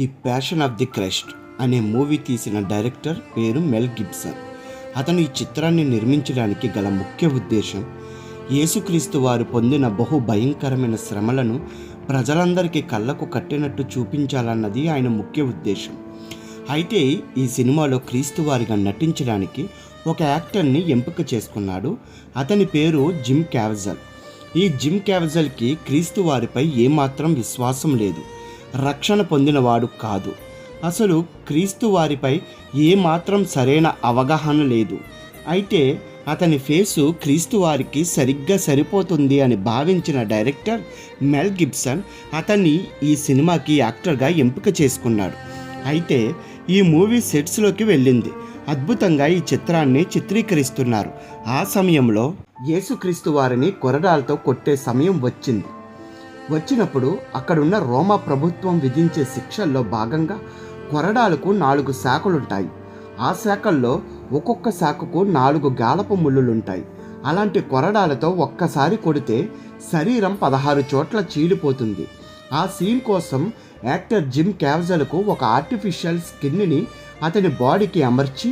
The passion of the Christ అనే movie తీసిన director పేరు మెల్ గిబ్సన్. అతను ఈ చిత్రాన్ని నిర్మించడానికి గల ముఖ్య ఉద్దేశం యేసుక్రీస్తు వారు పొందిన బహు భయంకరమైన శ్రమలను ప్రజలందరికీ కళ్ళకు కట్టినట్టు చూపించాలన్నది ఆయన ముఖ్య ఉద్దేశం. అయితే ఈ సినిమాలో క్రీస్తు వారిగా నటించడానికి ఒక యాక్టర్ని ఎంపిక చేసుకున్నాడు. అతని పేరు జిమ్ క్యావెజల్. ఈ జిమ్ క్యావెజల్కి క్రీస్తు వారిపై ఏమాత్రం విశ్వాసం లేదు, రక్షణ పొందినవాడు కాదు, అసలు క్రీస్తు వారిపై ఏమాత్రం సరైన అవగాహన లేదు. అయితే అతని ఫేసు క్రీస్తు వారికి సరిగ్గా సరిపోతుంది అని భావించిన డైరెక్టర్ మెల్ గిబ్సన్ అతన్ని ఈ సినిమాకి యాక్టర్గా ఎంపిక చేసుకున్నాడు. అయితే ఈ మూవీ సెట్స్లోకి వెళ్ళింది. అద్భుతంగా ఈ చిత్రాన్ని చిత్రీకరిస్తున్నారు. ఆ సమయంలో యేసుక్రీస్తు వారిని కొరడాలతో కొట్టే సమయం వచ్చినప్పుడు అక్కడున్న రోమా ప్రభుత్వం విధించే శిక్షల్లో భాగంగా కొరడాలకు 4 శాఖలుంటాయి. ఆ శాఖల్లో ఒక్కొక్క శాఖకు 4 గాలపు ముళ్ళులుంటాయి. అలాంటి కొరడాలతో ఒక్కసారి కొడితే శరీరం 16 చోట్ల చీలిపోతుంది. ఆ సీన్ కోసం యాక్టర్ జిమ్ క్యావెజల్కు ఒక ఆర్టిఫిషియల్ స్కిన్ని అతని బాడీకి అమర్చి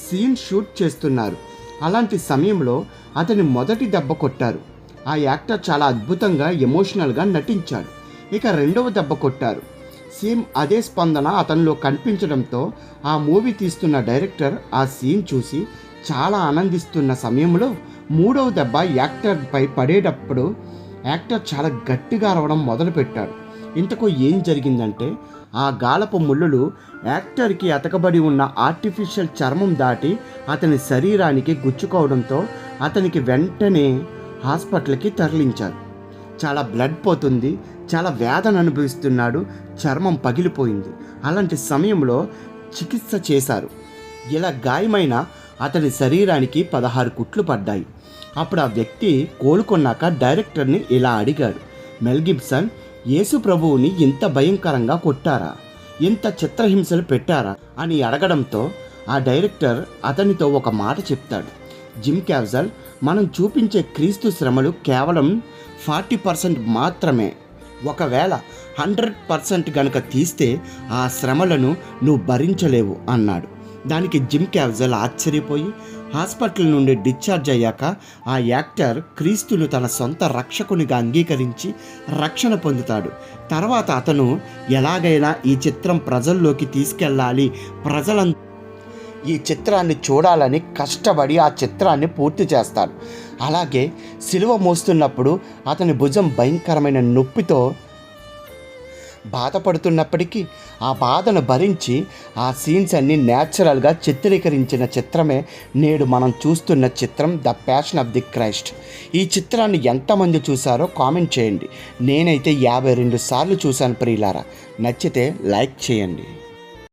సీన్ షూట్ చేస్తున్నారు. అలాంటి సమయంలో అతని మొదటి దెబ్బ కొట్టారు. ఆ యాక్టర్ చాలా అద్భుతంగా ఎమోషనల్గా నటించాడు. ఇక రెండవ దెబ్బ కొట్టారు. సేమ్ అదే స్పందన అతనిలో కనిపించడంతో ఆ మూవీ తీస్తున్న డైరెక్టర్ ఆ సీన్ చూసి చాలా ఆనందిస్తున్న సమయంలో మూడవ దెబ్బ యాక్టర్పై పడేటప్పుడు యాక్టర్ చాలా గట్టిగా అరవడం మొదలుపెట్టాడు. ఇంతకు ఏం జరిగిందంటే ఆ గాలపు ముళ్ళులు యాక్టర్కి అతకబడి ఉన్న ఆర్టిఫిషియల్ చర్మం దాటి అతని శరీరానికి గుచ్చుకోవడంతో అతనికి వెంటనే హాస్పిటల్కి తరలించారు. చాలా బ్లడ్ పోతుంది, చాలా వేదన అనుభవిస్తున్నాడు, చర్మం పగిలిపోయింది. అలాంటి సమయంలో చికిత్స చేశారు. ఇలా గాయమైన అతని శరీరానికి 16 కుట్లు పడ్డాయి. అప్పుడు ఆ వ్యక్తి కోలుకున్నాక డైరెక్టర్ని ఇలా అడిగాడు, మెల్ గిబ్సన్, యేసు ప్రభువుని ఇంత భయంకరంగా కొట్టారా, ఇంత చిత్రహింసలు పెట్టారా అని అడగడంతో ఆ డైరెక్టర్ అతనితో ఒక మాట చెప్తాడు. జిమ్ క్యావెజల్, మనం చూపించే క్రీస్తు శ్రమలు కేవలం 40% మాత్రమే. ఒకవేళ 100% గనుక తీస్తే ఆ శ్రమలను నువ్వు భరించలేవు అన్నాడు. దానికి జిమ్ క్యావెజల్ ఆశ్చర్యపోయి హాస్పిటల్ నుండి డిశ్చార్జ్ అయ్యాక ఆ యాక్టర్ క్రీస్తును తన సొంత రక్షకునిగా అంగీకరించి రక్షణ పొందుతాడు. తర్వాత అతను ఎలాగైనా ఈ చిత్రం ప్రజల్లోకి తీసుకెళ్ళాలి, ఈ చిత్రాన్ని చూడాలని కష్టపడి ఆ చిత్రాన్ని పూర్తి చేస్తాడు. అలాగే సిలువ మోస్తున్నప్పుడు అతని భుజం భయంకరమైన నొప్పితో బాధపడుతున్నప్పటికీ ఆ బాధను భరించి ఆ సీన్స్ అన్ని న్యాచురల్గా చిత్రీకరించిన చిత్రమే నేడు మనం చూస్తున్న చిత్రం the passion of the Christ. ఈ చిత్రాన్ని ఎంతమంది చూసారో కామెంట్ చేయండి. నేనైతే 52 సార్లు చూశాను ప్రియులారా. నచ్చితే లైక్ చేయండి.